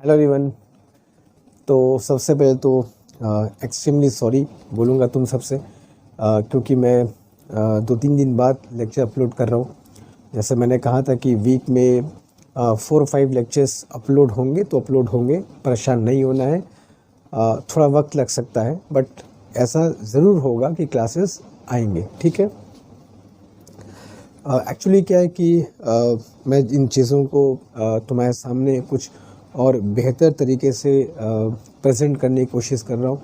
Hello everyone. तो सबसे पहले तो एक्सट्रीमली सॉरी बोलूँगा तुम सबसे, क्योंकि मैं 2-3 दिन बाद लेक्चर अपलोड कर रहा हूँ। जैसे मैंने कहा था कि वीक में 4-5 लेक्चर्स अपलोड होंगे तो अपलोड होंगे, परेशान नहीं होना है। थोड़ा वक्त लग सकता है बट ऐसा ज़रूर होगा कि क्लासेस आएंगे, ठीक है। एक्चुअली क्या है कि मैं इन चीज़ों को तुम्हारे सामने कुछ और बेहतर तरीके से प्रेजेंट करने की कोशिश कर रहा हूँ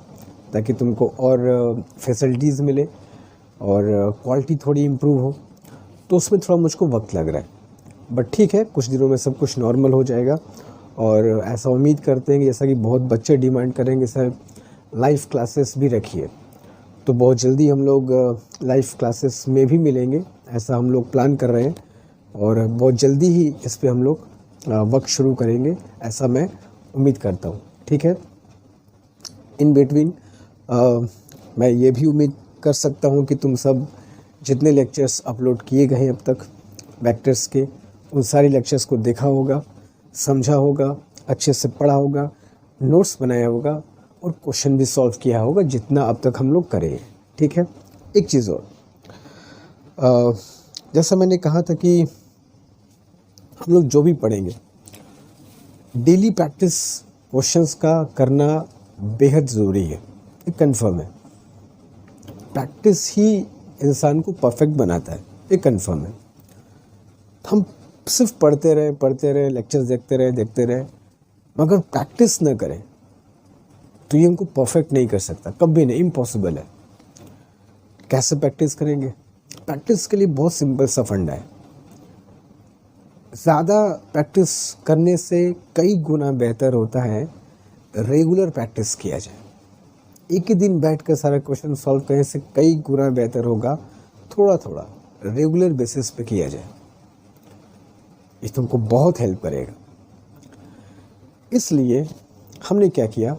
ताकि तुमको और फैसिलिटीज़ मिले और क्वालिटी थोड़ी इम्प्रूव हो। तो उसमें थोड़ा मुझको वक्त लग रहा है बट ठीक है, कुछ दिनों में सब कुछ नॉर्मल हो जाएगा। और ऐसा उम्मीद करते हैं कि जैसा कि बहुत बच्चे डिमांड करेंगे सर लाइव क्लासेस भी रखिए, तो बहुत जल्दी हम लोग लाइव क्लासेस में भी मिलेंगे, ऐसा हम लोग प्लान कर रहे हैं। और बहुत जल्दी ही इस पे हम लोग वक्त शुरू करेंगे, ऐसा मैं उम्मीद करता हूँ, ठीक है। इन बिटवीन मैं ये भी उम्मीद कर सकता हूँ कि तुम सब जितने लेक्चर्स अपलोड किए गए हैं अब तक वेक्टर्स के, उन सारे लेक्चर्स को देखा होगा, समझा होगा, अच्छे से पढ़ा होगा, नोट्स बनाया होगा और क्वेश्चन भी सॉल्व किया होगा जितना अब तक हम लोग करे, ठीक है। एक चीज़ और, जैसा मैंने कहा था कि हम लोग जो भी पढ़ेंगे डेली प्रैक्टिस क्वेश्चंस का करना बेहद ज़रूरी है, ये कंफर्म है। प्रैक्टिस ही इंसान को परफेक्ट बनाता है, ये कंफर्म है। हम सिर्फ पढ़ते रहे, लेक्चर्स देखते रहे मगर प्रैक्टिस न करें तो ये हमको परफेक्ट नहीं कर सकता, कभी नहीं, इम्पॉसिबल है। कैसे प्रैक्टिस करेंगे? प्रैक्टिस के लिए बहुत सिंपल सा फंडा है। ज़्यादा प्रैक्टिस करने से कई गुना बेहतर होता है रेगुलर प्रैक्टिस किया जाए। एक ही दिन बैठ कर सारा क्वेश्चन सॉल्व करने से कई गुना बेहतर होगा थोड़ा थोड़ा रेगुलर बेसिस पे किया जाए, ये तुमको बहुत हेल्प करेगा। इसलिए हमने क्या किया,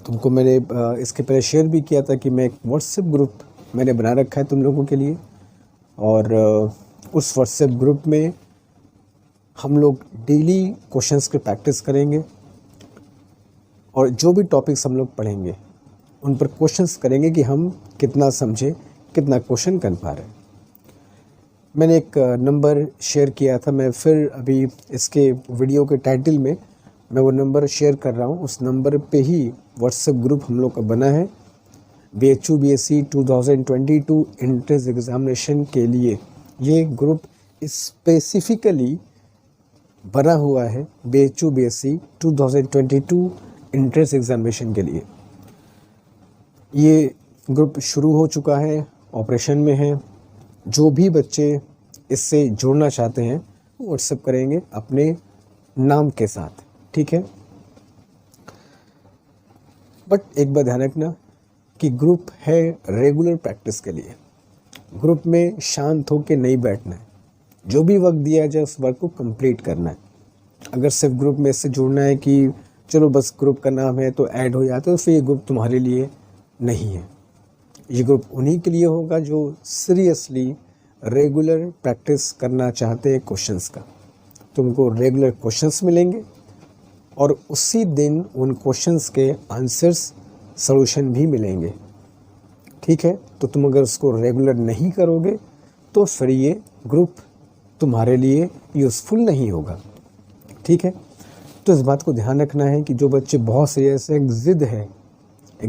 तुमको मैंने इसके पहले शेयर भी किया था कि मैं एक व्हाट्सएप ग्रुप मैंने बना रखा है तुम लोगों के लिए, और उस व्हाट्सएप ग्रुप में हम लोग डेली क्वेश्चंस की प्रैक्टिस करेंगे और जो भी टॉपिक्स हम लोग पढ़ेंगे उन पर क्वेश्चंस करेंगे कि हम कितना समझे, कितना क्वेश्चन कर पा रहे हैं। मैंने एक नंबर शेयर किया था, मैं फिर अभी इसके वीडियो के टाइटल में मैं वो नंबर शेयर कर रहा हूँ। उस नंबर पे ही व्हाट्सएप ग्रुप हम लोग का बना है BHU BSc 2022 एंट्रेंस एग्ज़ामिनेशन के लिए। ये ग्रुप स्पेसिफिकली बना हुआ है BHU BSc 2022 एंट्रेंस एग्ज़ामिनेशन के लिए। ये ग्रुप शुरू हो चुका है, ऑपरेशन में है। जो भी बच्चे इससे जुड़ना चाहते हैं वो व्हाट्सएप करेंगे अपने नाम के साथ, ठीक है। बट एक बात ध्यान रखना कि ग्रुप है रेगुलर प्रैक्टिस के लिए। ग्रुप में शांत होकर नहीं बैठना है, जो भी वक्त दिया जाए उस वर्क को कंप्लीट करना है। अगर सिर्फ ग्रुप में इससे जुड़ना है कि चलो बस ग्रुप का नाम है तो ऐड हो जाते हो, तो फिर ये ग्रुप तुम्हारे लिए नहीं है। ये ग्रुप उन्हीं के लिए होगा जो सीरियसली रेगुलर प्रैक्टिस करना चाहते हैं क्वेश्चंस का। तुमको रेगुलर क्वेश्चंस मिलेंगे और उसी दिन उन क्वेश्चंस के आंसर्स सॉल्यूशन भी मिलेंगे, ठीक है। तो तुम अगर उसको रेगुलर नहीं करोगे तो फिर ये ग्रुप तुम्हारे लिए यूज़फुल नहीं होगा, ठीक है। तो इस बात को ध्यान रखना है कि जो बच्चे बहुत सीरियस है, एक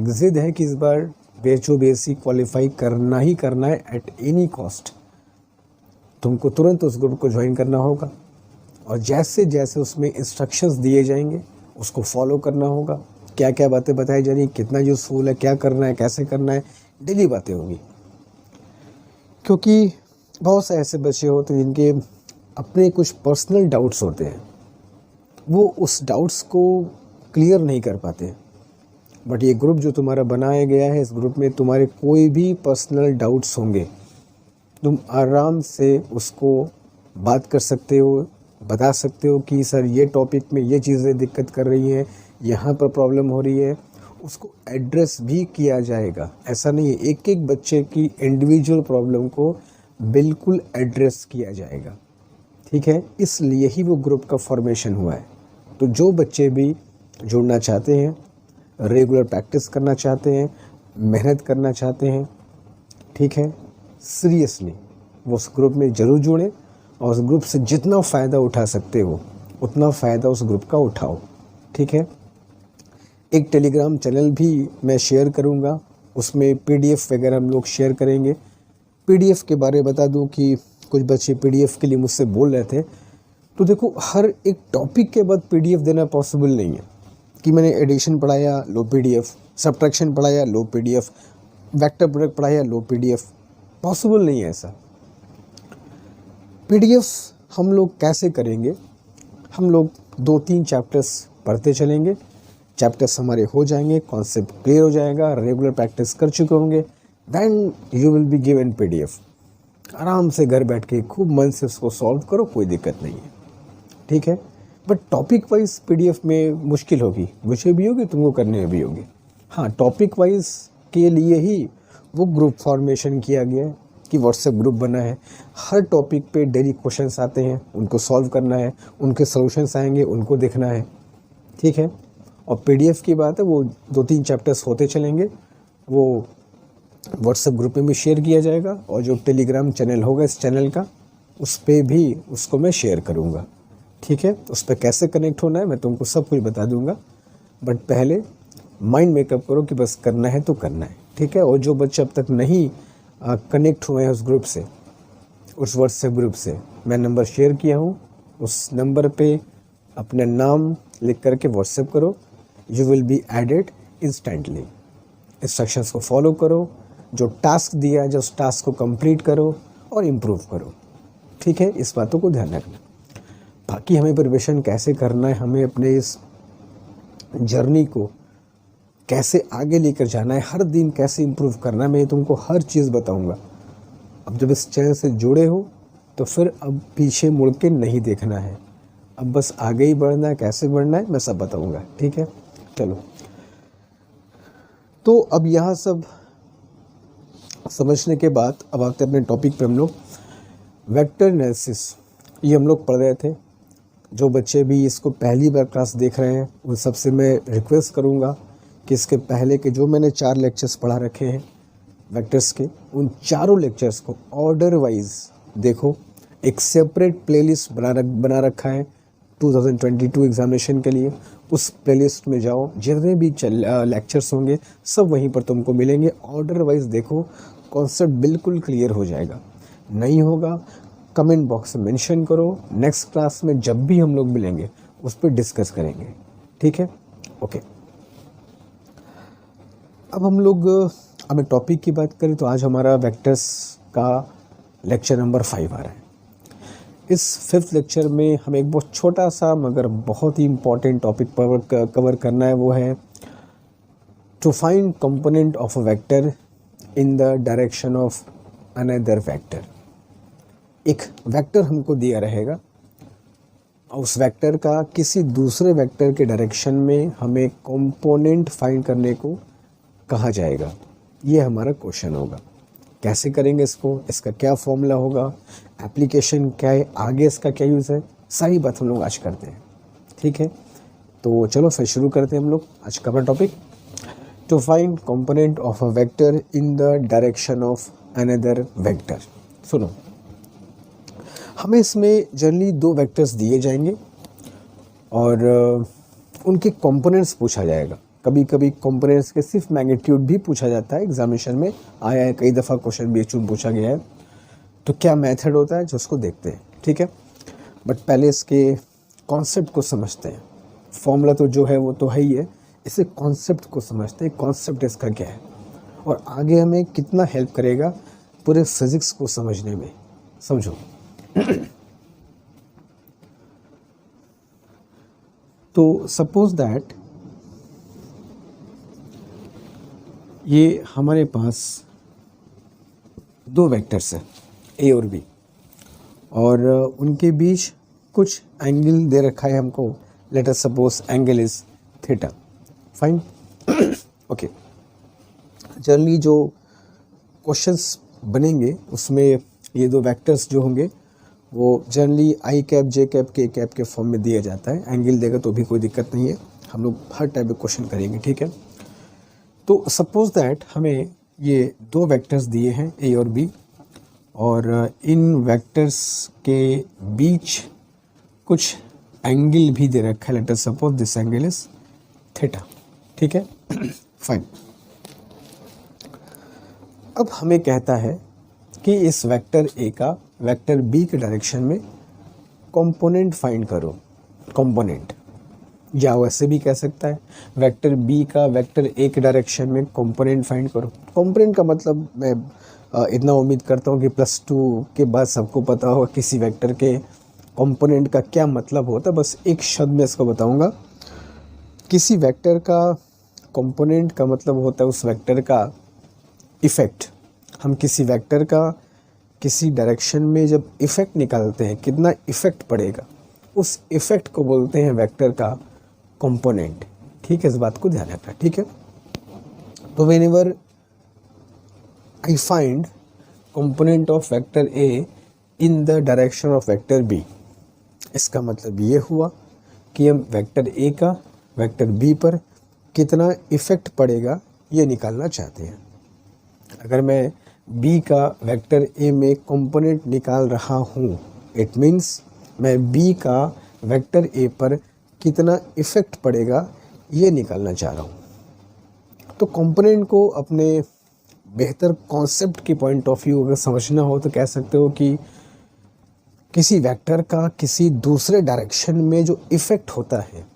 ज़िद है कि इस बार BHU BSc क्वालिफाई करना ही करना है एट एनी कॉस्ट, तुमको तुरंत उस ग्रुप को ज्वाइन करना होगा और जैसे जैसे उसमें इंस्ट्रक्शंस दिए जाएंगे उसको फॉलो करना होगा। क्या क्या बातें बताई जा रही, कितना यूज़फुल है, क्या करना है, कैसे करना है, डेली बातें होंगी। क्योंकि बहुत से ऐसे बच्चे होते हैं जिनके अपने कुछ पर्सनल डाउट्स होते हैं, वो उस डाउट्स को क्लियर नहीं कर पाते। बट ये ग्रुप जो तुम्हारा बनाया गया है, इस ग्रुप में तुम्हारे कोई भी पर्सनल डाउट्स होंगे, तुम आराम से उसको बात कर सकते हो, बता सकते हो कि सर ये टॉपिक में ये चीज़ें दिक्कत कर रही हैं, यहाँ पर प्रॉब्लम हो रही है, उसको एड्रेस भी किया जाएगा। ऐसा नहीं है, एक एक बच्चे की इंडिविजुअल प्रॉब्लम को बिल्कुल एड्रेस किया जाएगा, ठीक है। इसलिए ही वो ग्रुप का फॉर्मेशन हुआ है। तो जो बच्चे भी जुड़ना चाहते हैं, रेगुलर प्रैक्टिस करना चाहते हैं, मेहनत करना चाहते हैं, ठीक है, सीरियसली वो उस ग्रुप में ज़रूर जुड़ें और उस ग्रुप से जितना फ़ायदा उठा सकते हो उतना फ़ायदा उस ग्रुप का उठाओ, ठीक है। एक टेलीग्राम चैनल भी मैं शेयर करूँगा, उसमें पीडीएफ वगैरह हम लोग शेयर करेंगे। पीडीएफ के बारे में बता दूं कि कुछ बच्चे पीडीएफ के लिए मुझसे बोल रहे थे, तो देखो हर एक टॉपिक के बाद पीडीएफ देना पॉसिबल नहीं है कि मैंने एडिशन पढ़ाया लो पीडीएफ, सब्ट्रैक्शन पढ़ाया लो पीडीएफ, वेक्टर प्रोडक्ट पढ़ाया लो पीडीएफ, पॉसिबल नहीं है ऐसा। पीडीएफ हम लोग कैसे करेंगे, हम लोग 2-3 चैप्टर्स पढ़ते चलेंगे, चैप्टर्स हमारे हो जाएंगे, कॉन्सेप्ट क्लियर हो जाएगा, रेगुलर प्रैक्टिस कर चुके होंगे, then you will be given PDF. आराम से घर बैठ के खूब मन से उसको सॉल्व करो, कोई दिक्कत नहीं है, ठीक है। बट टॉपिक वाइज पीडीएफ में मुश्किल होगी, मुझे भी होगी, तुमको करने में भी होगी। हाँ, टॉपिक वाइज के लिए ही वो ग्रुप फॉर्मेशन किया गया है कि व्हाट्सएप ग्रुप बना है। हर टॉपिक पे डेली क्वेश्चंस आते हैं, उनको सॉल्व करना है, उनके सॉल्यूशंस आएंगे, उनको देखना है, ठीक है। और पीडीएफ की बात है, वो 2-3 चैप्टर्स होते चलेंगे, वो व्हाट्सएप ग्रुप में भी शेयर किया जाएगा और जो टेलीग्राम चैनल होगा इस चैनल का, उस पर भी उसको मैं शेयर करूँगा, ठीक है। उस पर कैसे कनेक्ट होना है मैं तुमको सब कुछ बता दूँगा, बट पहले माइंड मेकअप करो कि बस करना है तो करना है, ठीक है। और जो बच्चे अब तक नहीं कनेक्ट हुए हैं उस ग्रुप से, उस व्हाट्सएप ग्रुप से, मैं नंबर शेयर किया हूँ, उस नंबर पे अपना नाम लिख करके व्हाट्सएप करो, you will be added instantly. Instructions को फॉलो करो, जो टास्क दिया है जो उस टास्क को कंप्लीट करो और इम्प्रूव करो, ठीक है। इस बातों को ध्यान रखना। बाकी हमें प्रिपरेशन कैसे करना है, हमें अपने इस जर्नी को कैसे आगे लेकर जाना है, हर दिन कैसे इम्प्रूव करना है, मैं तुमको हर चीज़ बताऊंगा। अब जब इस चैनल से जुड़े हो तो फिर अब पीछे मुड़ के नहीं देखना है, अब बस आगे ही बढ़ना है, कैसे बढ़ना है मैं सब बताऊंगा, ठीक है। चलो, तो अब यहाँ सब समझने के बाद अब आते हैं अपने टॉपिक पे। हम लोग वेक्टर एनालिसिस ये हम लोग पढ़ रहे थे। जो बच्चे भी इसको पहली बार क्लास देख रहे हैं उन सबसे मैं रिक्वेस्ट करूँगा कि इसके पहले के जो मैंने 4 लेक्चर्स पढ़ा रखे हैं वेक्टर्स के, उन चारों लेक्चर्स को ऑर्डर वाइज देखो। एक सेपरेट प्लेलिस्ट बना रखा है 2022 एग्जामिनेशन के लिए, उस प्लेलिस्ट में जाओ, जितने भी लेक्चर्स होंगे सब वहीं पर तुमको मिलेंगे। ऑर्डर वाइज देखो, कॉन्सेप्ट बिल्कुल क्लियर हो जाएगा। नहीं होगा कमेंट बॉक्स में मेंशन करो, नेक्स्ट क्लास में जब भी हम लोग मिलेंगे उस पर डिस्कस करेंगे, ठीक है, ओके। अब हम लोग अब टॉपिक की बात करें तो आज हमारा वेक्टर्स का लेक्चर नंबर 5 आ रहा है। इस 5th लेक्चर में हमें एक बहुत छोटा सा मगर बहुत ही इम्पॉर्टेंट टॉपिक कवर करना है, वो है to find component of a vector in the direction of another vector. एक वेक्टर हमको दिया रहेगा, उस वेक्टर का किसी दूसरे वेक्टर के डायरेक्शन में हमें कंपोनेंट फाइंड करने को कहा जाएगा। ये हमारा क्वेश्चन होगा। कैसे करेंगे इसको, इसका क्या फॉर्मूला होगा, एप्लीकेशन क्या है, आगे इसका क्या यूज़ है, सारी बात हम लोग आज करते हैं, ठीक है। तो चलो फिर शुरू करते हैं हम लोग आज का अपना topic, to find component of a vector in the direction of another vector. सुनो, हमें इसमें जनरली 2 वेक्टर्स दिए जाएंगे और उनके कंपोनेंट्स पूछा जाएगा। कभी कभी कंपोनेंट्स के सिर्फ मैग्नीट्यूड भी पूछा जाता है, एग्जामिनेशन में आया है, कई दफ़ा क्वेश्चन भी पूछा गया है। तो क्या मेथड होता है जो उसको देखते हैं, ठीक है। बट पहले इसके कॉन्सेप्ट को समझते हैं। फॉर्मूला तो जो है वो तो है ही है, इसे कॉन्सेप्ट को समझते हैं, कॉन्सेप्ट इसका क्या है और आगे हमें कितना हेल्प करेगा पूरे फिज़िक्स को समझने में, समझो। तो सपोज दैट ये हमारे पास 2 वेक्टर्स हैं ए और बी और उनके बीच कुछ एंगल दे रखा है हमको। Let us suppose angle is theta, fine, okay. Generally जो क्वेश्चंस बनेंगे उसमें ये 2 वेक्टर्स जो होंगे वो generally I cap J cap के कैप के फॉर्म में दिया जाता है। एंगल देगा तो भी कोई दिक्कत नहीं है, हम लोग हर टाइप के क्वेश्चन करेंगे, ठीक है। तो सपोज दैट हमें ये दो वेक्टर्स दिए हैं ए और बी, और इन वेक्टर्स के बीच कुछ एंगल भी दे रखा है। Let us suppose this angle is theta, ठीक है। फाइन। अब हमें कहता है कि इस वेक्टर ए का वेक्टर बी के डायरेक्शन में कंपोनेंट फाइंड करो। कंपोनेंट, या वैसे भी कह सकता है वेक्टर बी का वेक्टर ए के डायरेक्शन में कंपोनेंट फाइंड करो। कंपोनेंट का मतलब मैं इतना उम्मीद करता हूँ कि +2 के बाद सबको पता होगा किसी वेक्टर के कंपोनेंट का क्या मतलब होता है। बस एक शब्द में इसको बताऊँगा। किसी वेक्टर का कंपोनेंट का मतलब होता है उस वेक्टर का इफ़ेक्ट। हम किसी वेक्टर का किसी डायरेक्शन में जब इफ़ेक्ट निकालते हैं, कितना इफ़ेक्ट पड़ेगा, उस इफ़ेक्ट को बोलते हैं वेक्टर का कंपोनेंट, ठीक है। इस बात को ध्यान रखना, ठीक है। तो whenever I find component of vector A in the direction of vector B, इसका मतलब ये हुआ कि हम वेक्टर ए का वेक्टर बी पर कितना इफ़ेक्ट पड़ेगा ये निकालना चाहते हैं। अगर मैं बी का वेक्टर ए में कंपोनेंट निकाल रहा हूँ, इट मीन्स मैं बी का वेक्टर ए पर कितना इफ़ेक्ट पड़ेगा ये निकालना चाह रहा हूँ। तो कंपोनेंट को अपने बेहतर कॉन्सेप्ट की पॉइंट ऑफ व्यू अगर समझना हो तो कह सकते हो कि किसी वेक्टर का किसी दूसरे डायरेक्शन में जो इफ़ेक्ट होता है,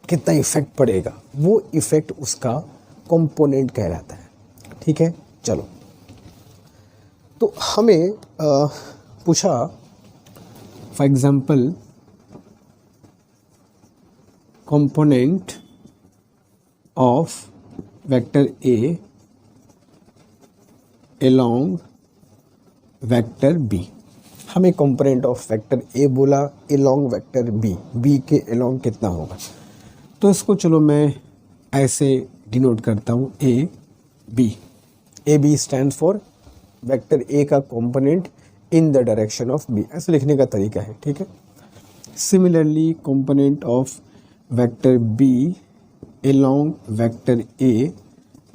कितना इफ़ेक्ट पड़ेगा, वो इफ़ेक्ट उसका कंपोनेंट कहलाता है, ठीक है। चलो, तो हमें पूछा for example component of vector A along vector B. हमें कंपोनेंट ऑफ वेक्टर ए बोला along वेक्टर बी, बी के along कितना होगा। तो इसको चलो मैं ऐसे डिनोट करता हूँ A B stand for vector A का component in the direction of B, ऐसे लिखने का तरीका है, ठीक है। Similarly component of vector B along vector A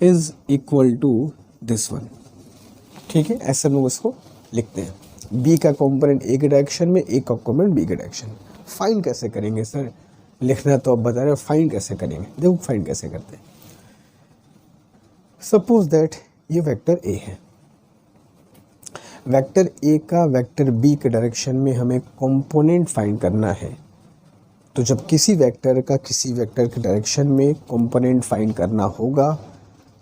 is equal to this one, ठीक है। ऐसे लोग इसको लिखते हैं। बी का कंपोनेंट ए के डायरेक्शन में, ए का कंपोनेंट बी के डायरेक्शन में। फाइंड कैसे करेंगे सर? लिखना तो आप बता रहे हो, फाइंड कैसे करेंगे? देखो फाइंड कैसे करते हैं। सपोज दैट ये वेक्टर ए है, वेक्टर ए का वेक्टर बी के डायरेक्शन में हमें कंपोनेंट फाइंड करना है। तो जब किसी वेक्टर का किसी वेक्टर के डायरेक्शन में कंपोनेंट फाइंड करना होगा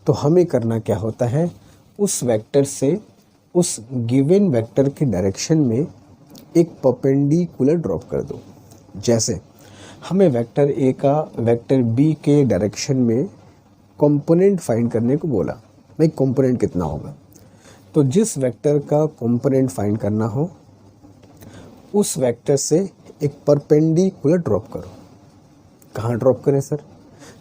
तो हमें करना क्या होता है, उस वेक्टर से उस गिवन वेक्टर के डायरेक्शन में एक परपेंडिकुलर ड्रॉप कर दो। जैसे हमें वेक्टर ए का वेक्टर बी के डायरेक्शन में कंपोनेंट फाइंड करने को बोला, भाई कंपोनेंट कितना होगा। तो जिस वेक्टर का कंपोनेंट फाइंड करना हो उस वेक्टर से एक परपेंडिकुलर ड्रॉप करो। कहाँ ड्रॉप करें सर?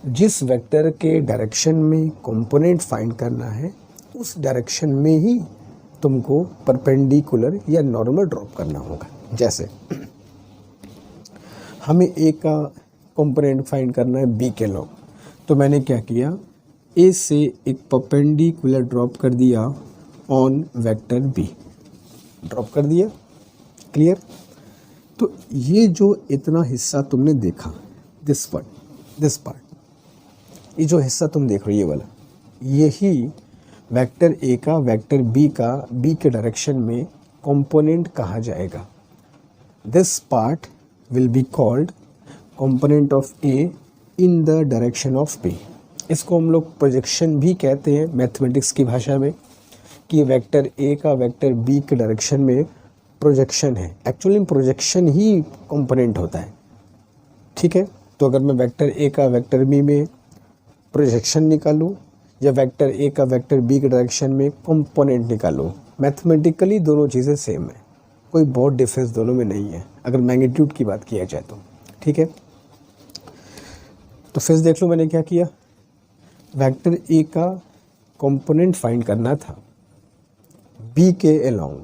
जिस वेक्टर के डायरेक्शन में कंपोनेंट फाइंड करना है उस डायरेक्शन में ही तुमको परपेंडिकुलर या नॉर्मल ड्रॉप करना होगा। जैसे हमें ए का कंपोनेंट फाइंड करना है बी के लॉन्ग, तो मैंने क्या किया, ए से एक परपेंडिकुलर ड्रॉप कर दिया ऑन वेक्टर बी, ड्रॉप कर दिया। क्लियर? तो ये जो इतना हिस्सा तुमने देखा, दिस पार्ट, ये जो हिस्सा तुम देख रहे हो ये वाला, यही वेक्टर ए का वेक्टर बी का बी के डायरेक्शन में कंपोनेंट कहा जाएगा। This part will be called component of A in the direction of B. इसको हम लोग प्रोजेक्शन भी कहते हैं मैथमेटिक्स की भाषा में, कि वेक्टर ए का वेक्टर बी के डायरेक्शन में प्रोजेक्शन है। एक्चुअली प्रोजेक्शन ही कंपोनेंट होता है, ठीक है। तो अगर मैं वेक्टर ए का वेक्टर बी में प्रोजेक्शन निकालूं या वेक्टर ए का वेक्टर बी के डायरेक्शन में कंपोनेंट निकालूं, मैथमेटिकली दोनों चीज़ें सेम है, कोई बहुत डिफरेंस दोनों में नहीं है अगर मैग्नीट्यूड की बात किया जाए तो, ठीक है। तो फिर देख लो मैंने क्या किया, वेक्टर ए का कंपोनेंट फाइंड करना था बी के अलोंग,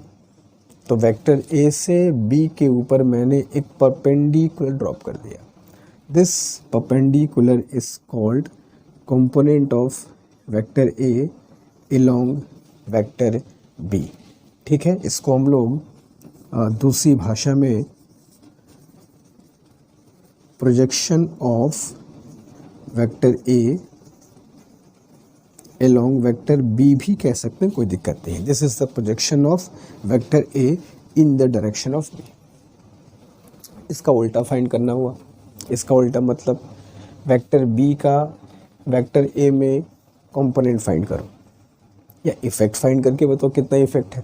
तो वेक्टर ए से बी के ऊपर मैंने एक परपेंडिकुलर ड्रॉप कर दिया. This perpendicular is called component of vector A along vector B. ठीक है, इसको हम लोग दूसरी भाषा में projection of vector A along vector B भी कह सकते हैं, कोई दिक्कत नहीं है. This is the projection of vector A in the direction of B. इसका उल्टा फाइंड करना हुआ. इसका उल्टा मतलब वेक्टर बी का वेक्टर ए में कंपोनेंट फाइंड करो या इफेक्ट फाइंड करके बताओ कितना इफेक्ट है,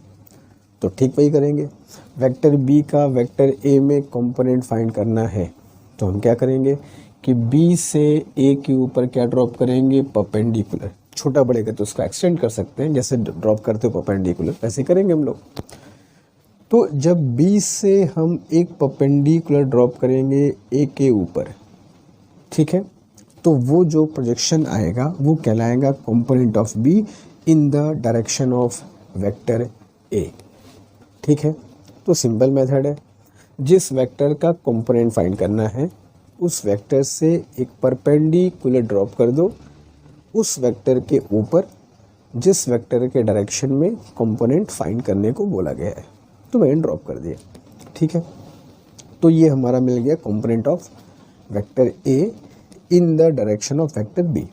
तो ठीक वही करेंगे. वेक्टर बी का वेक्टर ए में कंपोनेंट फाइंड करना है तो हम क्या करेंगे कि बी से ए के ऊपर क्या ड्रॉप करेंगे, परपेंडिकुलर. छोटा बढ़ेगा तो उसको एक्सटेंड कर सकते हैं, जैसे ड्रॉप करते हो परपेंडिकुलर वैसे करेंगे हम लोग. तो जब बी से हम एक परपेंडिकुलर ड्रॉप करेंगे ए के ऊपर, ठीक है, तो वो जो प्रोजेक्शन आएगा वो कहलाएगा component of be in the direction of vector A. ठीक है, तो सिंपल मेथड है. जिस वेक्टर का कंपोनेंट फाइंड करना है उस वेक्टर से एक परपेंडिकुलर ड्रॉप कर दो उस वेक्टर के ऊपर जिस वेक्टर के डायरेक्शन में कंपोनेंट फाइंड करने को बोला गया है, तो मैंने ड्रॉप कर दिया. ठीक है, तो ये हमारा मिल गया component of vector A in the direction of vector B.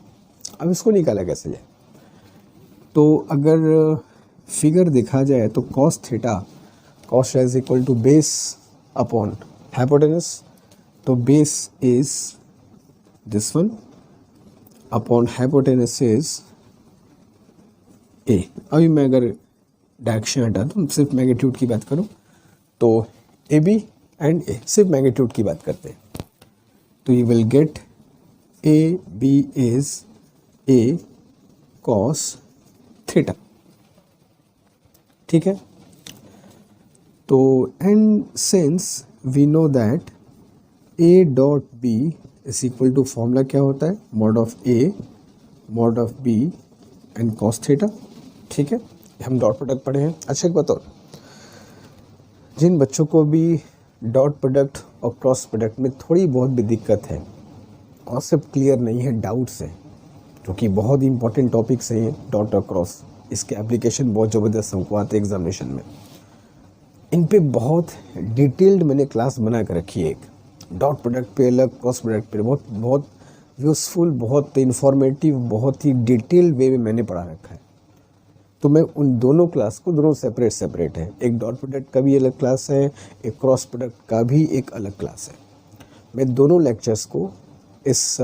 अब इसको निकाला कैसे जाए, तो अगर फिगर देखा जाए तो cos theta is equal to base upon hypotenuse. तो base is this one upon hypotenuse is A. अभी मैं अगर डायरेक्शन हटा दूँ, सिर्फ मैग्नीट्यूड की बात करूँ तो ए बी एंड ए, सिर्फ मैग्नीट्यूड की बात करते हैं, तो you will get A B is A cos theta. ठीक है, तो and since we know that A dot B is equal to formula क्या होता है, mod of A mod of B and cos theta. ठीक है, हम डॉट प्रोडक्ट पढ़े हैं. अच्छा एक बताओ, जिन बच्चों को भी डॉट प्रोडक्ट और क्रॉस प्रोडक्ट में थोड़ी बहुत भी दिक्कत है, कॉन्सेप्ट क्लियर नहीं है, डाउट्स है, क्योंकि बहुत इंपॉर्टेंट टॉपिक्स हैं ये डॉट और क्रॉस, इसके एप्लीकेशन बहुत ज़बरदस्त हमको आते हैं एग्जामिनेशन में. इन पे बहुत डिटेल्ड मैंने क्लास बना कर रखी है, एक डॉट प्रोडक्ट पे अलग, क्रॉस प्रोडक्ट पे बहुत बहुत यूज़फुल, बहुत इंफॉर्मेटिव, बहुत ही डिटेल्ड वे में मैंने पढ़ा रखा है. तो मैं उन दोनों क्लास को, दोनों सेपरेट है, एक डॉट प्रोडक्ट का भी अलग क्लास है, एक क्रॉस प्रोडक्ट का भी एक अलग क्लास है. मैं दोनों लेक्चर्स को इस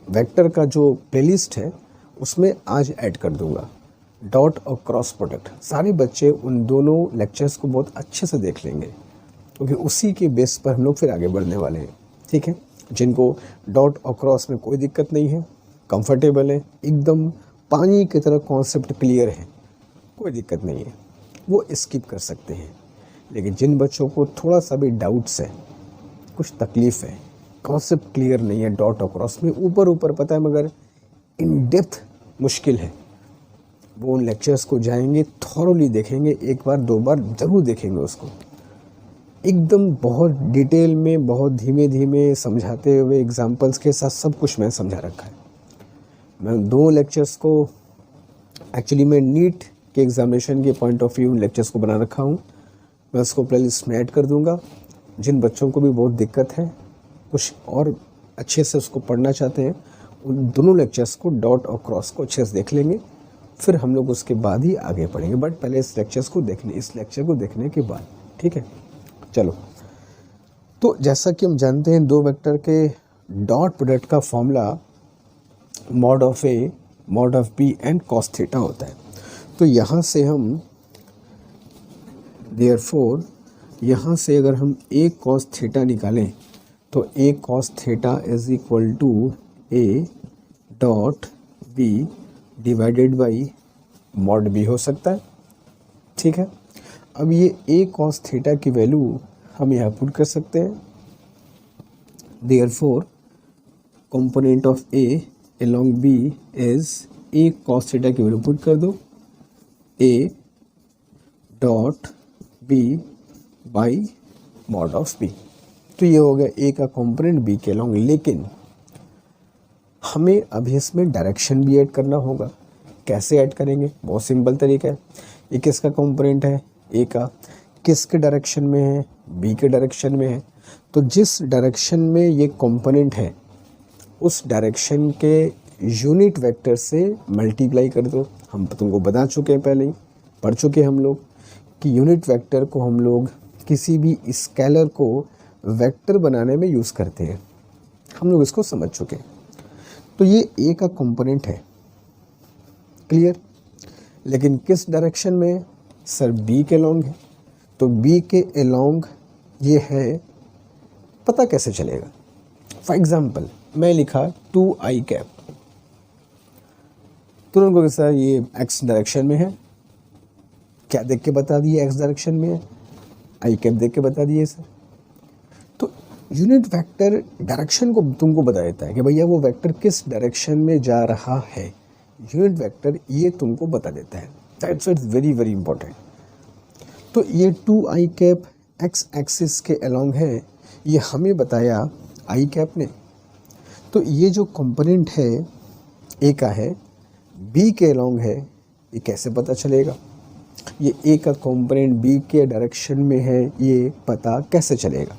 वेक्टर का जो प्लेलिस्ट है उसमें आज ऐड कर दूंगा. डॉट और क्रॉस प्रोडक्ट सारे बच्चे उन दोनों लेक्चर्स को बहुत अच्छे से देख लेंगे, क्योंकि उसी के बेस पर हम लोग फिर आगे बढ़ने वाले हैं. ठीक है, जिनको डॉट और क्रॉस में कोई दिक्कत नहीं है, कंफर्टेबल है, एकदम पानी की तरह कॉन्सेप्ट क्लियर है, कोई दिक्कत नहीं है, वो स्किप कर सकते हैं. लेकिन जिन बच्चों को थोड़ा सा भी डाउट्स है, कुछ तकलीफ़ है, कॉन्सेप्ट क्लियर नहीं है डॉट और क्रॉस में, ऊपर पता है मगर इन डेप्थ मुश्किल है, वो उन लेक्चर्स को जाएंगे, थॉरोली देखेंगे, एक बार दो बार ज़रूर देखेंगे उसको, एकदम बहुत डिटेल में, बहुत धीमे धीमे समझाते हुए एग्जांपल्स के साथ सब कुछ मैं समझा रखा है. मैं दो लेक्चर्स को एक्चुअली मैं नीट के एग्जामिनेशन के पॉइंट ऑफ व्यू लेक्चर्स को बना रखा हूँ. मैं उसको प्लेलिस्ट में ऐड कर दूँगा. जिन बच्चों को भी बहुत दिक्कत है, कुछ और अच्छे से उसको पढ़ना चाहते हैं, उन दोनों लेक्चर्स को डॉट और क्रॉस को अच्छे से देख लेंगे, फिर हम लोग उसके बाद ही आगे पढ़ेंगे. बट पहले इस लेक्चर को देखने के बाद. ठीक है, चलो. तो जैसा कि हम जानते हैं, दो वेक्टर के डॉट प्रोडक्ट का formula mod of A mod of B and cos theta होता है. तो यहाँ से हम देयरफॉर यहाँ से अगर हम ए कॉस थीटा निकालें तो A cos theta is equal to A dot B divided by mod B हो सकता है. ठीक है, अब ये ए कॉस थीटा की वैल्यू हम यहाँ पुट कर सकते हैं. Therefore component of A along b is a cos theta की वैल्यू पुट कर दो, a dot B by mod of B. तो ये हो गया ए का कंपोनेंट बी के अलोंग, लेकिन हमें अभी इसमें डायरेक्शन भी ऐड करना होगा। कैसे ऐड करेंगे? बहुत सिंपल तरीका है। ये किसका कंपोनेंट है? ए का। किसके डायरेक्शन में है? बी के डायरेक्शन में है। तो जिस डायरेक्शन में ये कंपोनेंट है उस डायरेक्शन के यूनिट वेक्टर से मल्टीप्लाई कर दो। हम तुमको बता चुके हैं, पहले ही पढ़ चुके हैं हम लोग कि यूनिट वेक्टर को हम लोग किसी भी स्केलर को वेक्टर बनाने में यूज़ करते हैं। हम लोग इसको समझ चुके हैं। तो ये ए का कंपोनेंट है, क्लियर। लेकिन किस डायरेक्शन में है? सर बी के अलोंग है। तो बी के अलोंग ये है, पता कैसे चलेगा? फॉर एग्जाम्पल मैं लिखा 2i कैप, तुरंत को सर ये x डायरेक्शन में है। क्या देख के बता दिए x डायरेक्शन में है? आई कैप देख के बता दिए सर। तो यूनिट वेक्टर डायरेक्शन को तुमको बता देता है कि भैया वो वेक्टर किस डायरेक्शन में जा रहा है। यूनिट वेक्टर ये तुमको बता देता है। That's it's very very important. तो ये 2i कैप x एक्सिस के अलोंग है, ये हमें बताया i कैप ने। तो ये जो कंपोनेंट है ए का है, बी के अलोंग है, ये कैसे पता चलेगा? ये ए का कंपोनेंट बी के डायरेक्शन में है, ये पता कैसे चलेगा?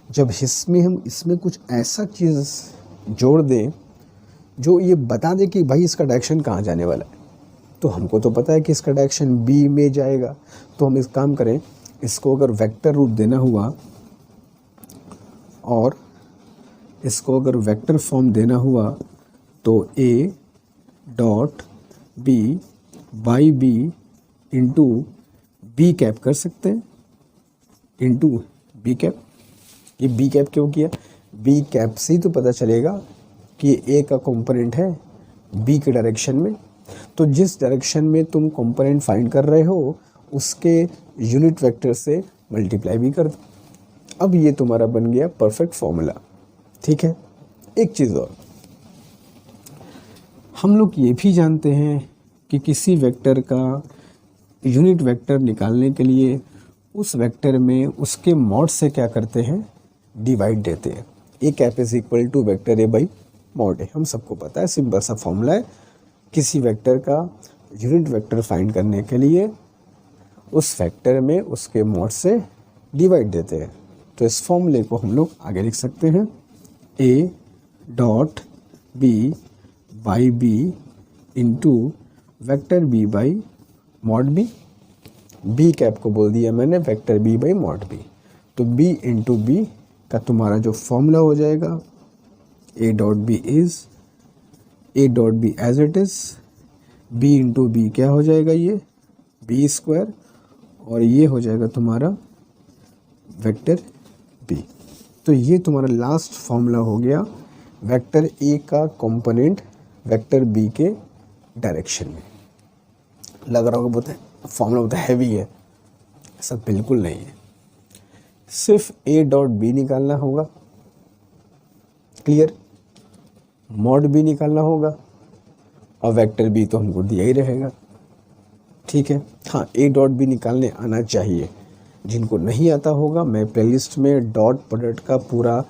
जब हम इसमें कुछ ऐसा चीज़ जोड़ दें जो ये बता दे कि भाई इसका डायरेक्शन कहाँ जाने वाला है। तो हमको तो पता है कि इसका डायरेक्शन बी में जाएगा। तो हम इस काम करें, इसको अगर वेक्टर रूप देना हुआ और इसको अगर वेक्टर फॉर्म देना हुआ तो A dot B by B into B cap कर सकते हैं, इंटू बी कैप। ये बी कैप क्यों किया? बी कैप से ही तो पता चलेगा कि ये ए का कंपोनेंट है बी के डायरेक्शन में। तो जिस डायरेक्शन में तुम कंपोनेंट फाइंड कर रहे हो उसके यूनिट वेक्टर से मल्टीप्लाई भी कर दो। अब ये तुम्हारा बन गया परफेक्ट फॉर्मूला, ठीक है। एक चीज़ और, हम लोग ये भी जानते हैं कि किसी वेक्टर का यूनिट वेक्टर निकालने के लिए उस वेक्टर में उसके मॉड से क्या करते हैं? डिवाइड देते हैं। A cap is equal to vector A by mod A. हम सबको पता है, सिंपल सा फॉर्मूला है। किसी वेक्टर का यूनिट वेक्टर फाइंड करने के लिए उस वेक्टर में उसके मॉड से डिवाइड देते हैं। तो इस फॉर्मूले को हम लोग आगे लिख सकते हैं, A dot B by B into vector B by mod B. B cap को बोल दिया मैंने vector B by mod B. तो बी इंटू बी का तुम्हारा जो फॉर्मूला हो जाएगा, A dot B is A dot B as it is, B into B क्या हो जाएगा? ये बी स्क्वायर, और ये हो जाएगा तुम्हारा वेक्टर बी। तो ये तुम्हारा लास्ट फॉर्मूला हो गया वेक्टर ए का कंपोनेंट वेक्टर बी के डायरेक्शन में। लग रहा होगा बहुत फॉर्मूला बहुत हैवी है, ऐसा बिल्कुल नहीं है। सिर्फ ए डॉट बी निकालना होगा, क्लियर। मॉड बी निकालना होगा और वेक्टर बी तो हमको दिया ही रहेगा, ठीक है। हाँ, ए डॉट बी निकालने आना चाहिए। जिनको नहीं आता होगा, मैं प्लेलिस्ट में डॉट प्रोडक्ट का पूरा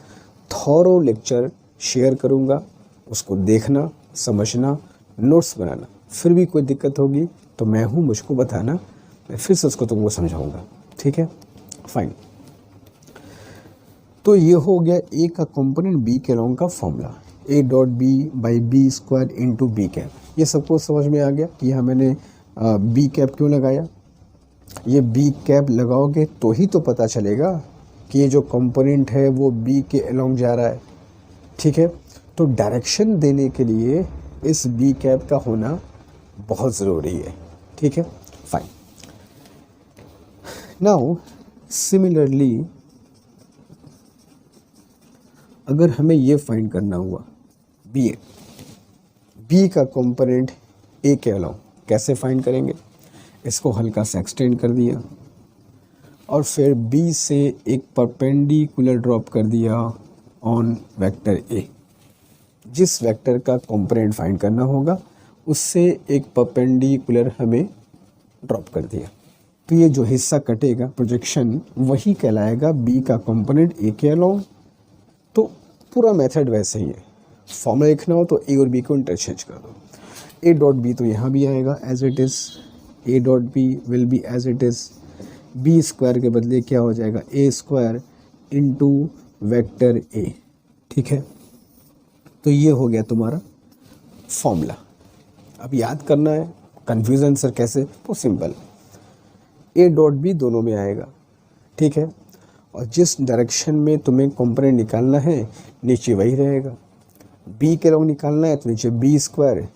थॉरो लेक्चर शेयर करूँगा, उसको देखना, समझना, नोट्स बनाना। फिर भी कोई दिक्कत होगी तो मैं हूँ, मुझको बताना, मैं फिर से उसको तुमको समझाऊँगा, ठीक है, फाइन। तो ये हो गया ए का कंपोनेंट बी के अलोंग का formula, A dot B by B square into B cap. ये सबको समझ में आ गया कि यहाँ मैंने बी कैप क्यों लगाया। ये बी कैप लगाओगे तो ही तो पता चलेगा कि ये जो कंपोनेंट है वो बी के अलोंग जा रहा है, ठीक है। तो डायरेक्शन देने के लिए इस बी कैप का होना बहुत ज़रूरी है, ठीक है, फाइन। नाउ सिमिलरली अगर हमें ये फाइंड करना हुआ बी का कंपोनेंट ए के अलोंग, कैसे फाइंड करेंगे? इसको हल्का सा एक्सटेंड कर दिया और फिर बी से एक परपेंडिकुलर ड्रॉप कर दिया ऑन वेक्टर ए। जिस वेक्टर का कंपोनेंट फाइंड करना होगा उससे एक परपेंडिकुलर हमें ड्रॉप कर दिया, तो ये जो हिस्सा कटेगा प्रोजेक्शन वही कहलाएगा बी का कंपोनेंट ए के अलोंग। तो पूरा मेथड वैसे ही है, फॉर्मूला लिखना हो तो ए और बी को इंटरचेंज कर दो। ए डॉट बी तो यहाँ भी आएगा as it is, A dot B will be as it is, B square के बदले क्या हो जाएगा A square into vector A. ठीक है, तो ये हो गया तुम्हारा फॉर्मूला। अब याद करना है, कन्फ्यूज़न सर कैसे, वो सिंपल, ए डॉट बी दोनों में आएगा। ठीक है, और जिस डायरेक्शन में तुम्हें कंपोनेंट निकालना है नीचे वही रहेगा। बी के लॉन्ग निकालना है तो नीचे बी स्क्वायर,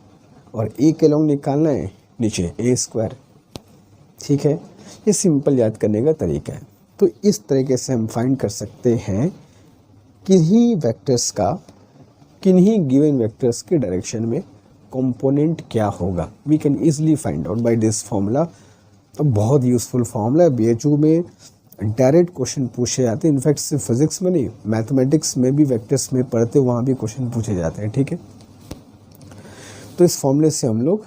और ए के लॉन्ग निकालना है नीचे ए स्क्वायर। ठीक है, ये सिंपल याद करने का तरीका है। तो इस तरीके से हम फाइंड कर सकते हैं किन्हीं वेक्टर्स का, किन्हीं गिवन वेक्टर्स के डायरेक्शन में कंपोनेंट क्या होगा। We can easily find out by this formula. तो बहुत यूज़फुल फॉर्मूला है, बीएचयू में डायरेक्ट क्वेश्चन पूछे जाते हैं। इनफैक्ट सिर्फ फिजिक्स में नहीं, मैथमेटिक्स में भी वेक्टर्स में पढ़ते वहाँ भी क्वेश्चन पूछे जाते हैं। ठीक है, तो इस फॉर्मूले से हम लोग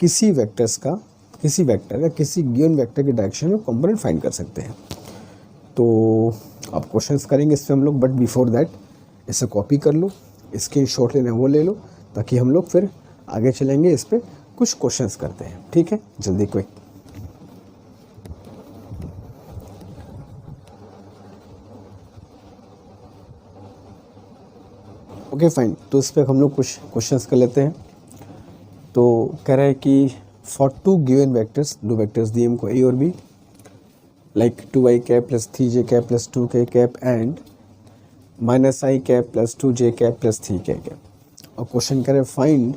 किसी वेक्टर्स का, किसी वेक्टर का किसी गिवन वेक्टर के डायरेक्शन में कंपोनेंट फाइंड कर सकते हैं। तो अब क्वेश्चंस करेंगे इस पर हम लोग, बट बिफोर दैट इसे कॉपी कर लो, इसके शॉर्ट लेना वो ले लो, ताकि हम लोग फिर आगे चलेंगे, इस पर कुछ क्वेश्चंस करते हैं। ठीक है, जल्दी क्विक। ओके फाइन, तो इस पर हम लोग कुछ क्वेश्चंस कर लेते हैं। तो कह रहा है कि फॉर टू गिवन वेक्टर्स, दो वेक्टर्स दिए हमको ए और B, like 2i cap plus 3j cap plus 2k cap and -i cap plus 2j cap plus 3k cap. और क्वेश्चन कह रहे find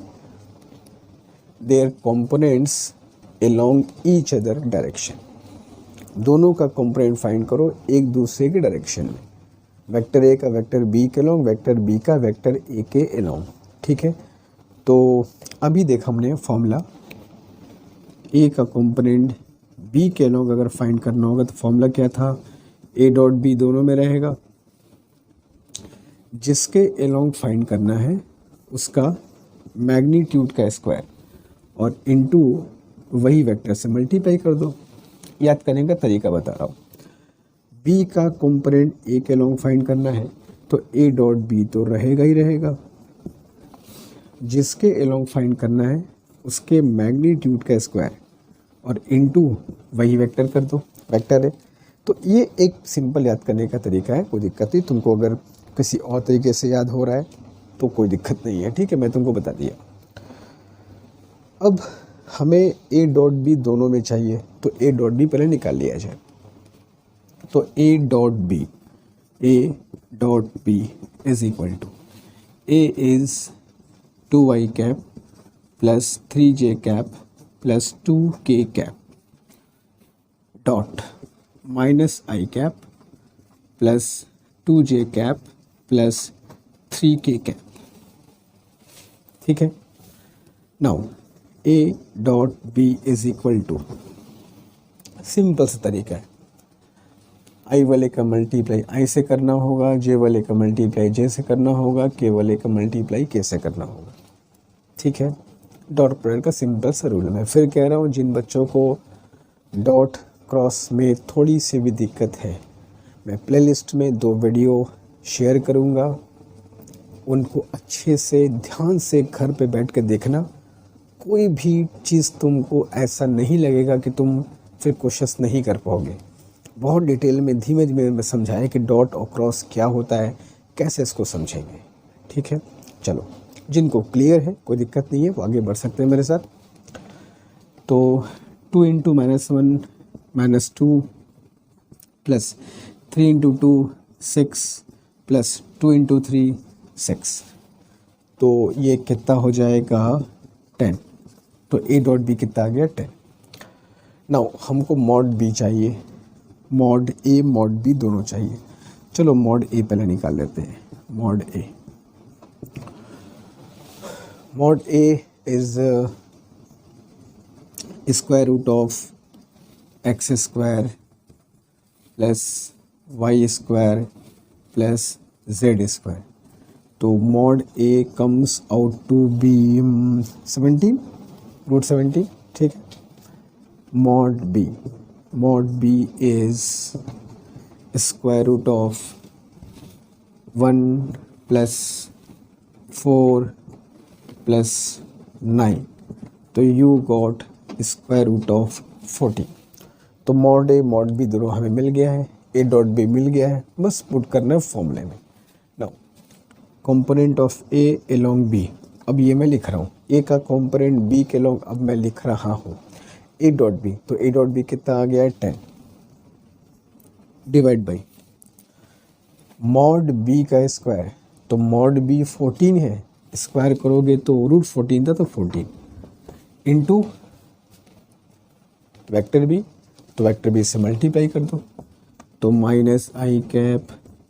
their components along each other direction. दोनों का component find करो एक दूसरे के डायरेक्शन में, वेक्टर ए का वेक्टर बी के अलोंग, वेक्टर बी का वेक्टर ए के अलोंग। ठीक है, तो अभी देख हमने फॉर्मूला, ए का कंपोनेंट बी के अलोंग अगर फाइंड करना होगा तो फॉर्मूला क्या था, ए डॉट बी दोनों में रहेगा, जिसके अलोंग फाइंड करना है उसका मैग्नीट्यूड का स्क्वायर और इनटू वही वेक्टर से मल्टीप्लाई कर दो। याद करने का तरीका बता रहा हूँ। बी का कंपोनेंट ए के अलोंग फाइंड करना है तो ए डॉट बी तो रहेगा ही रहेगा, जिसके अलोंग फाइंड करना है उसके मैग्नीट्यूड का स्क्वायर और इनटू वही वेक्टर कर दो, वेक्टर है। तो ये एक सिंपल याद करने का तरीका है, कोई दिक्कत नहीं। तुमको अगर किसी और तरीके से याद हो रहा है तो कोई दिक्कत नहीं है। ठीक है, मैं तुमको बता दिया। अब हमें ए डॉट बी दोनों में चाहिए, तो ए डॉट बी पहले निकाल लिया जाए। तो A dot B is equal to, A is 2i cap plus 3j cap plus 2k cap dot -i cap plus 2j cap plus 3k cap. ठीक है, now A dot B is equal to, simple सा तरीका है, आई वाले का multiply आई से करना होगा, जे वाले का मल्टीप्लाई जे से करना होगा, के वाले का मल्टीप्लाई के से करना होगा। ठीक है, डॉट प्रोडक्ट का सिंपल सा रूल है। मैं फिर कह रहा हूँ, जिन बच्चों को डॉट क्रॉस में थोड़ी सी भी दिक्कत है, मैं प्लेलिस्ट में 2 वीडियो शेयर करूँगा, उनको अच्छे से ध्यान से घर पे बैठ के देखना। कोई भी चीज़ तुमको ऐसा नहीं लगेगा कि तुम फिर कोशिश नहीं कर पाओगे। बहुत डिटेल में धीमे धीमे में समझाएं कि डॉट और क्रॉस क्या होता है, कैसे इसको समझेंगे। ठीक है, चलो जिनको क्लियर है कोई दिक्कत नहीं है वो आगे बढ़ सकते हैं मेरे साथ। तो 2 into -1 -2 plus 3 into 2 6 plus 2 into 3 6, तो ये कितना हो जाएगा 10। तो ए डॉट बी कितना आ गया 10। नाउ हमको मॉड बी चाहिए, मॉड ए मॉड बी दोनों चाहिए। चलो मॉड ए पहले निकाल लेते हैं। Mod A is square root of X square plus Y square plus Z square. तो mod A comes out to be 17 √17। ठीक है, mod B mod b is square root of 1 plus 4 plus 9, तो you got square root of 14। तो mod a mod b दोनों हमें मिल गया है, a dot b मिल गया है, बस पुट करना है फॉर्मूले में। Now component of a along b, अब ये मैं लिख रहा हूँ, a का कंपोनेंट b के along अब मैं लिख रहा हूँ a डॉट b, तो a डॉट b कितना आ गया है 10 डिवाइड बाई मॉड b का स्क्वायर, तो मॉड b 14 है, स्क्वायर करोगे तो रूट 14 था तो 14 इंटू वैक्टर b, तो वैक्टर b से मल्टीप्लाई कर दो, तो minus I cap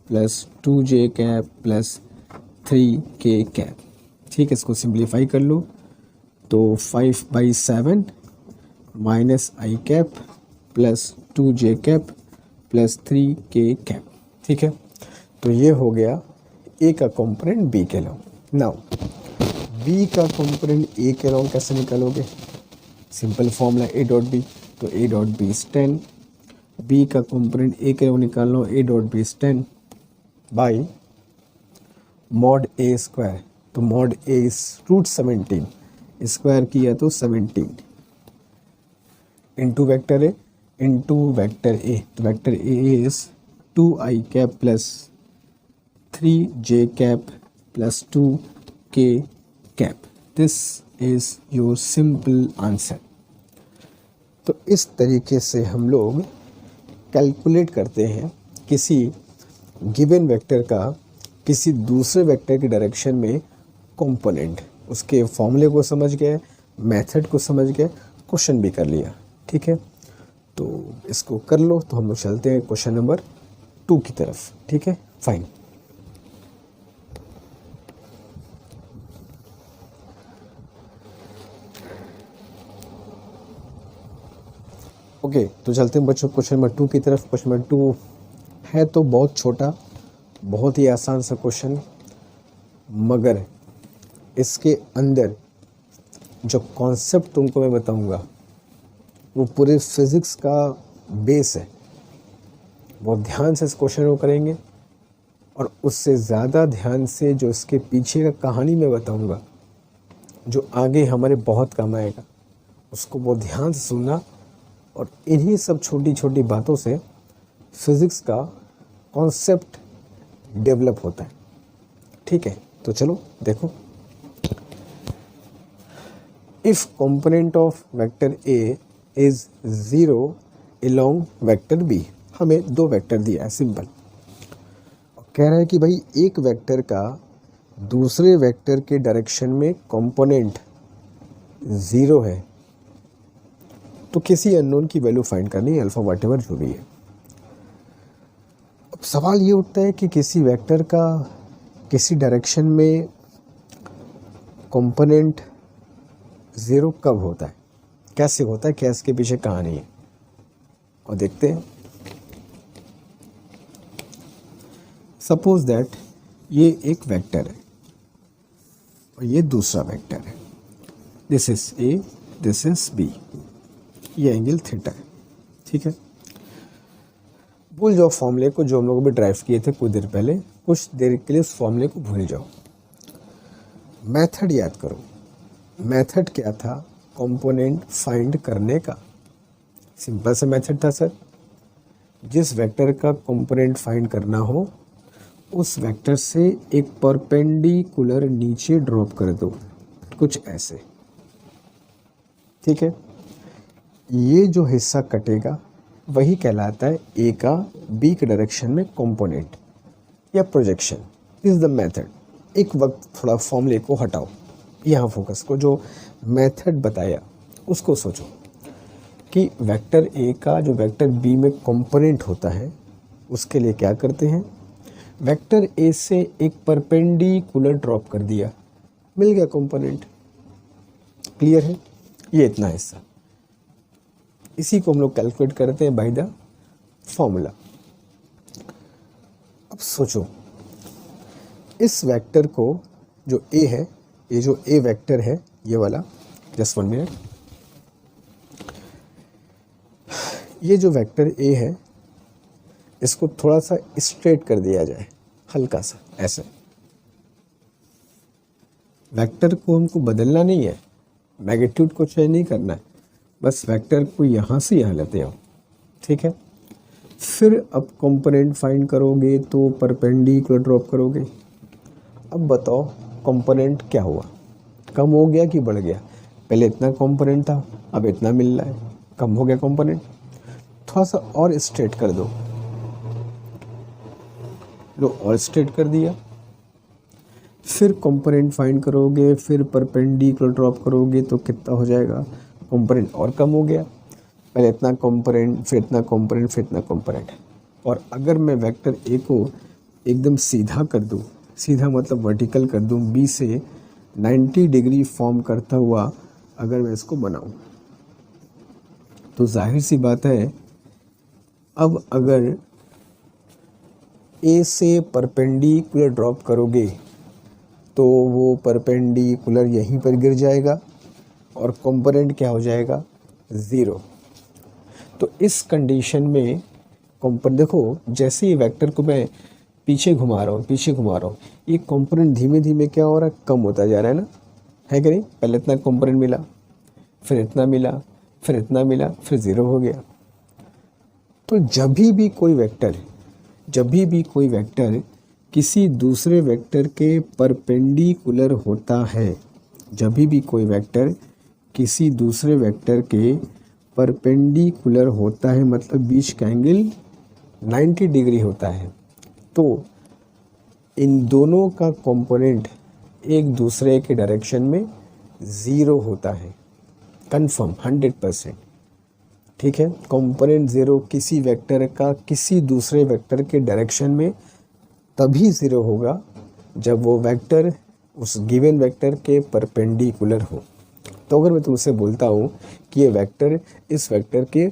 plus 2j cap plus 3k cap. ठीक है, इसको सिंप्लीफाई कर लो, तो 5/7 minus I cap plus 2j cap plus 3k cap. ठीक है, तो ये हो गया ए का कंपोनेंट बी के लॉन्ग। नाउ बी का कंपोनेंट ए के लॉन्ग कैसे निकालोगे? Simple formula A dot B, तो A dot B is 10, B का कंपोनेंट ए के लॉन्ग निकाल लो, A dot B is 10 by mod A square, तो mod A is root 17, square किया तो 17 into vector A into vector A, तो vector A is 2i cap plus 3j cap plus 2k cap. This is your simple answer. तो इस तरीके से हम लोग कैलकुलेट करते हैं किसी गिवन वेक्टर का किसी दूसरे वेक्टर की डायरेक्शन में कंपोनेंट। उसके फॉर्मूले को समझ गए, मेथड को समझ गए, क्वेश्चन भी कर लिया। ठीक है, तो इसको कर लो, तो हम लोग चलते हैं क्वेश्चन नंबर 2 की तरफ। ठीक है, फाइन। ओके, तो चलते हैं बच्चों क्वेश्चन नंबर 2 की तरफ। क्वेश्चन नंबर 2 है तो बहुत छोटा, बहुत ही आसान सा क्वेश्चन, मगर इसके अंदर जो कॉन्सेप्ट तुमको मैं बताऊंगा वो पूरे फिज़िक्स का बेस है। बहुत ध्यान से इस क्वेश्चन को करेंगे और उससे ज़्यादा ध्यान से जो इसके पीछे का कहानी मैं बताऊंगा, जो आगे हमारे बहुत काम आएगा, उसको बहुत ध्यान से सुनना। और इन्हीं सब छोटी छोटी बातों से फिज़िक्स का कॉन्सेप्ट डेवलप होता है। ठीक है, तो चलो देखो। If component of vector A is 0 along vector B, हमें 2 वेक्टर दिया है सिंपल, और कह रहा है कि भाई एक वेक्टर का दूसरे वेक्टर के डायरेक्शन में कंपोनेंट 0 है, तो किसी अननोन की वैल्यू फाइंड करनी है, अल्फा व्हाटएवर जो भी है। अब सवाल ये उठता है कि किसी वेक्टर का किसी डायरेक्शन में कंपोनेंट 0 कब होता है, कैसे होता है, क्या इसके पीछे कहानी है, और देखते हैं। सपोज दैट ये एक वेक्टर है और ये दूसरा वेक्टर है, this is A, this is B, ये एंगल थीटा है। ठीक है, भूल जाओ फॉर्मूले को जो हम लोग भी ड्राइव किए थे कुछ देर पहले, कुछ देर के लिए उस फॉर्मूले को भूल जाओ, मेथड याद करो। मेथड क्या था? कंपोनेंट फाइंड करने का। सिंपल सा मेथड था सर, जिस वेक्टर का कंपोनेंट फाइंड करना हो उस वेक्टर से एक परपेंडिकुलर नीचे ड्रॉप कर दो, कुछ ऐसे। ठीक है, ये जो हिस्सा कटेगा वही कहलाता है ए का बी के डायरेक्शन में कंपोनेंट या प्रोजेक्शन। Is the method. एक वक्त थोड़ा फॉर्मूले को हटाओ, यहाँ फोकस को, जो मेथड बताया उसको सोचो कि वेक्टर ए का जो वेक्टर बी में कंपोनेंट होता है उसके लिए क्या करते हैं, वेक्टर ए से एक परपेंडिकुलर ड्रॉप कर दिया, मिल गया कंपोनेंट। क्लियर है? ये इतना हिस्सा, इसी को हम लोग कैलकुलेट करते हैं बाय द फॉर्मूला। अब सोचो इस वेक्टर को, जो ए है, ये जो ए वेक्टर है ये वाला, जस्ट 1 मिनट, ये जो वेक्टर ए है इसको थोड़ा सा स्ट्रेट कर दिया जाए, हल्का सा ऐसे। वेक्टर को हमको बदलना नहीं है, मैग्नीट्यूड को चेंज नहीं करना है, बस वेक्टर को यहाँ से यहाँ लेते हो, ठीक है। फिर अब कंपोनेंट फाइंड करोगे तो परपेंडिकुलर ड्रॉप करोगे। अब बताओ कंपोनेंट क्या हुआ, कम हो गया कि बढ़ गया? पहले इतना कंपोनेंट था, अब इतना मिल रहा है, कम हो गया कंपोनेंट। थोड़ा सा और स्ट्रेट कर दो, लो और स्ट्रेट कर दिया। फिर कंपोनेंट फाइंड करोगे, फिर परपेंडिकुलर ड्रॉप करोगे तो कितना हो जाएगा? कंपोनेंट और कम हो गया। पहले इतना कंपोनेंट, फिर इतना कंपोनेंट, फिर इतना कंपोनेंट। और अगर मैं वेक्टर ए को एकदम सीधा कर दूं, सीधा मतलब वर्टिकल कर दूं, बी से 90 डिग्री फॉर्म करता हुआ अगर मैं इसको बनाऊं, तो जाहिर सी बात है अब अगर ए से परपेंडिकुलर ड्रॉप करोगे तो वो परपेंडिकुलर यहीं पर गिर जाएगा और कंपोनेंट क्या हो जाएगा? 0। तो इस कंडीशन में कंपोनेंट देखो, जैसे ही वेक्टर को मैं पीछे घुमा रहा हूँ, ये कंपोनेंट धीमे धीमे क्या हो रहा है? कम होता जा रहा है ना, है कि नहीं? पहले इतना कंपोनेंट मिला, फिर इतना मिला, फिर इतना मिला, फिर 0 हो गया। तो जब भी कोई वेक्टर किसी दूसरे वेक्टर के परपेंडिकुलर होता है, जब भी कोई वेक्टर किसी दूसरे वेक्टर के परपेंडिकुलर होता है, मतलब बीच का एंगल 90 डिग्री होता है, तो इन दोनों का कंपोनेंट एक दूसरे के डायरेक्शन में 0 होता है, कंफर्म 100%, ठीक है। कंपोनेंट 0 किसी वेक्टर का किसी दूसरे वेक्टर के डायरेक्शन में तभी 0 होगा जब वो वेक्टर उस गिवन वेक्टर के परपेंडिकुलर हो। तो अगर मैं तुमसे बोलता हूँ कि ये वेक्टर इस वेक्टर के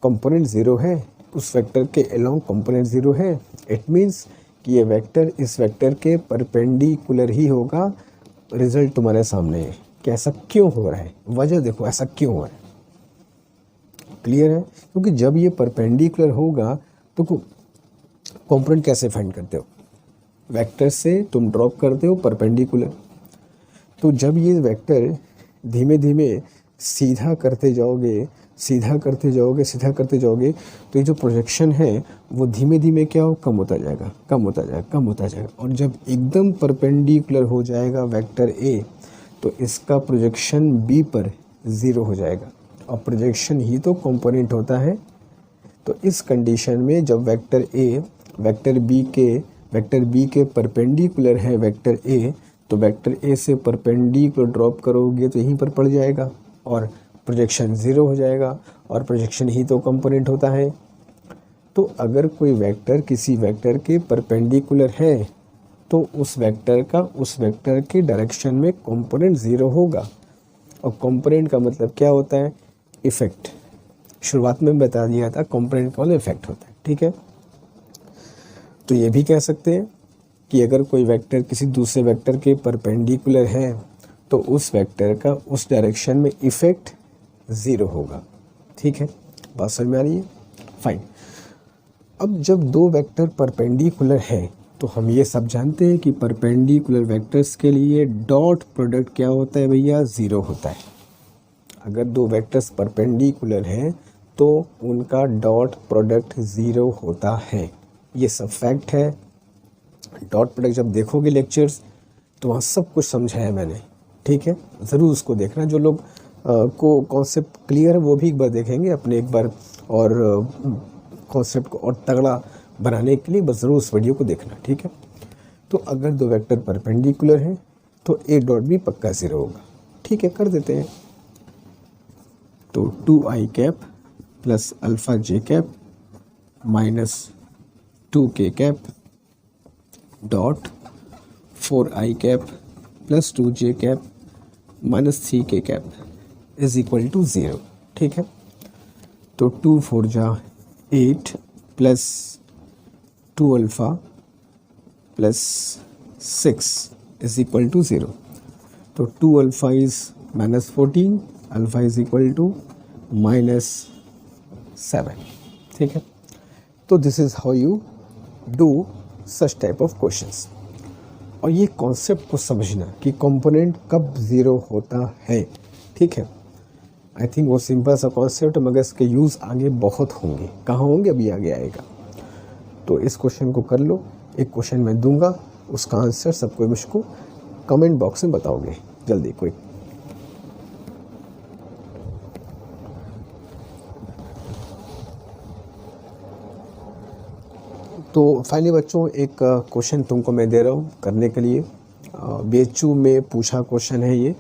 कंपोनेंट 0 है, उस वेक्टर के अलोंग कंपोनेंट 0 है, इट मीन्स कि ये वेक्टर इस वेक्टर के परपेंडिकुलर ही होगा। रिजल्ट तुम्हारे सामने है कि ऐसा क्यों हो रहा है, वजह देखो ऐसा क्यों हो रहा है। क्लियर है? क्योंकि जब ये परपेंडिकुलर होगा तो कंपोनेंट कैसे फाइंड करते हो? वेक्टर से तुम ड्रॉप करते हो परपेंडिकुलर। तो जब ये वेक्टर धीमे धीमे सीधा करते जाओगे तो ये जो प्रोजेक्शन है वो धीमे धीमे क्या हो? कम होता जाएगा। और जब एकदम परपेंडिकुलर हो जाएगा वेक्टर ए, तो इसका प्रोजेक्शन बी पर 0 हो जाएगा, और प्रोजेक्शन ही तो कंपोनेंट होता है। तो इस कंडीशन में जब वेक्टर ए वेक्टर बी के परपेंडिकुलर है वेक्टर ए, तो वेक्टर ए से परपेंडिकुलर ड्रॉप करोगे तो यहीं पर पड़ जाएगा और प्रोजेक्शन 0 हो जाएगा, और प्रोजेक्शन ही तो कंपोनेंट होता है। तो अगर कोई वेक्टर किसी वेक्टर के परपेंडिकुलर है तो उस वेक्टर के डायरेक्शन में कंपोनेंट 0 होगा। और कंपोनेंट का मतलब क्या होता है? इफेक्ट। शुरुआत में बता दिया था कंपोनेंट का मतलब इफेक्ट होता है, ठीक है। तो ये भी कह सकते हैं कि अगर कोई वेक्टर किसी दूसरे वेक्टर के परपेंडिकुलर है तो उस वेक्टर का उस डायरेक्शन में इफेक्ट 0 होगा, ठीक है। बात समझ में आ रही है? फाइन। अब जब दो वेक्टर परपेंडिकुलर है तो हम ये सब जानते हैं कि परपेंडिकुलर वेक्टर्स के लिए डॉट प्रोडक्ट क्या होता है भैया? 0 होता है। अगर दो वेक्टर्स परपेंडिकुलर हैं तो उनका डॉट प्रोडक्ट 0 होता है, ये सब फैक्ट है। डॉट प्रोडक्ट जब देखोगे लेक्चर्स तो वहाँ सब कुछ समझाया मैंने, ठीक है। ज़रूर उसको देखना, जो लोग को कॉन्सेप्ट क्लियर है वो भी एक बार देखेंगे अपने एक बार, और कॉन्सेप्ट को और तगड़ा बनाने के लिए बस ज़रूर उस वीडियो को देखना, ठीक है। तो अगर दो वेक्टर परपेंडिकुलर हैं तो ए डॉट भी पक्का 0 होगा, ठीक है। कर देते हैं। तो 2i cap plus alpha J cap minus 2k cap dot 4i cap plus 2j cap minus 3k cap is equal to 0, ठीक है। तो 2 4 जा 8 plus 2 alpha plus 6 is equal to 0। तो 2 alpha is minus 14, alpha is equal to minus 7। ठीक है। तो this is how you do such type of questions. और ये कॉन्सेप्ट को समझना कि कंपोनेंट कब ज़ीरो होता है, ठीक है। आई थिंक वो सिंपल सा कॉन्सेप्ट, मगर इसके यूज़ आगे बहुत होंगे। कहाँ होंगे अभी आगे आएगा। तो इस क्वेश्चन को कर लो। एक क्वेश्चन मैं दूंगा, उसका आंसर सबको मुझको कमेंट बॉक्स में बताओगे जल्दी कोई। तो फाइनली बच्चों एक क्वेश्चन तुमको मैं दे रहा हूँ करने के लिए। BHU में पूछा क्वेश्चन है ये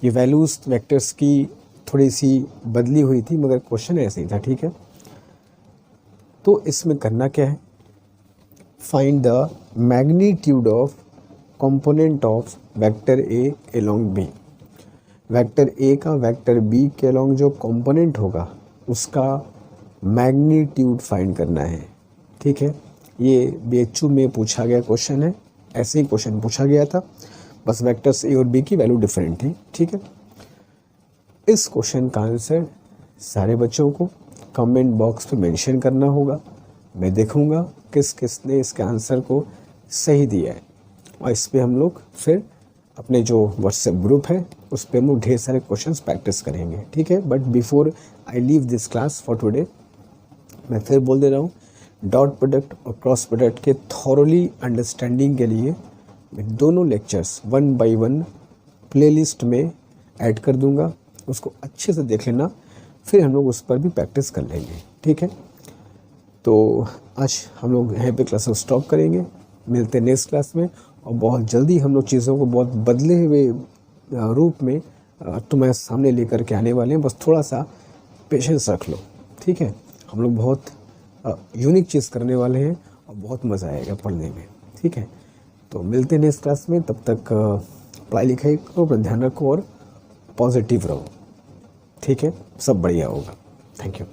वैल्यूज़ वेक्टर्स की थोड़ी सी बदली हुई थी, मगर क्वेश्चन ऐसे ही था, ठीक है। तो इसमें करना क्या है, find the magnitude of component of vector A along B. Vector A का वेक्टर बी के अलोंग जो कंपोनेंट होगा उसका मैग्नीट्यूड फाइंड करना है, ठीक है। ये BHU में पूछा गया क्वेश्चन है, ऐसे ही क्वेश्चन पूछा गया था, बस वेक्टर्स ए और बी की वैल्यू डिफरेंट थी, ठीक है। इस क्वेश्चन का आंसर सारे बच्चों को कमेंट बॉक्स पे मेंशन करना होगा। मैं देखूंगा किस किस ने इसके आंसर को सही दिया है, और इस पर हम लोग फिर अपने जो व्हाट्सएप ग्रुप है उस पर हम लोग ढेर सारे क्वेश्चंस प्रैक्टिस करेंगे, ठीक है। But before I leave this class for today, मैं फिर बोल दे रहा हूँ, डॉट प्रोडक्ट और क्रॉस प्रोडक्ट के थॉरली अंडरस्टैंडिंग के लिए मैं दोनों लेक्चर्स 1 by 1 प्लेलिस्ट में ऐड कर दूंगा, उसको अच्छे से देख लेना, फिर हम लोग उस पर भी प्रैक्टिस कर लेंगे, ठीक है। तो आज हम लोग यहाँ पे क्लास स्टॉप करेंगे, मिलते हैं नेक्स्ट क्लास में, और बहुत जल्दी हम लोग चीज़ों को बहुत बदले हुए रूप में तुम्हारे सामने लेकर के आने वाले हैं। बस थोड़ा सा पेशेंस रख लो, ठीक है। हम लोग बहुत यूनिक चीज़ करने वाले हैं और बहुत मज़ा आएगा पढ़ने में, ठीक है। तो मिलते हैं नेक्स्ट क्लास में, तब तक पढ़ाई लिखाई करो, अपना ध्यान रखो और पॉजिटिव रहो, ठीक है। सब बढ़िया होगा। Thank you.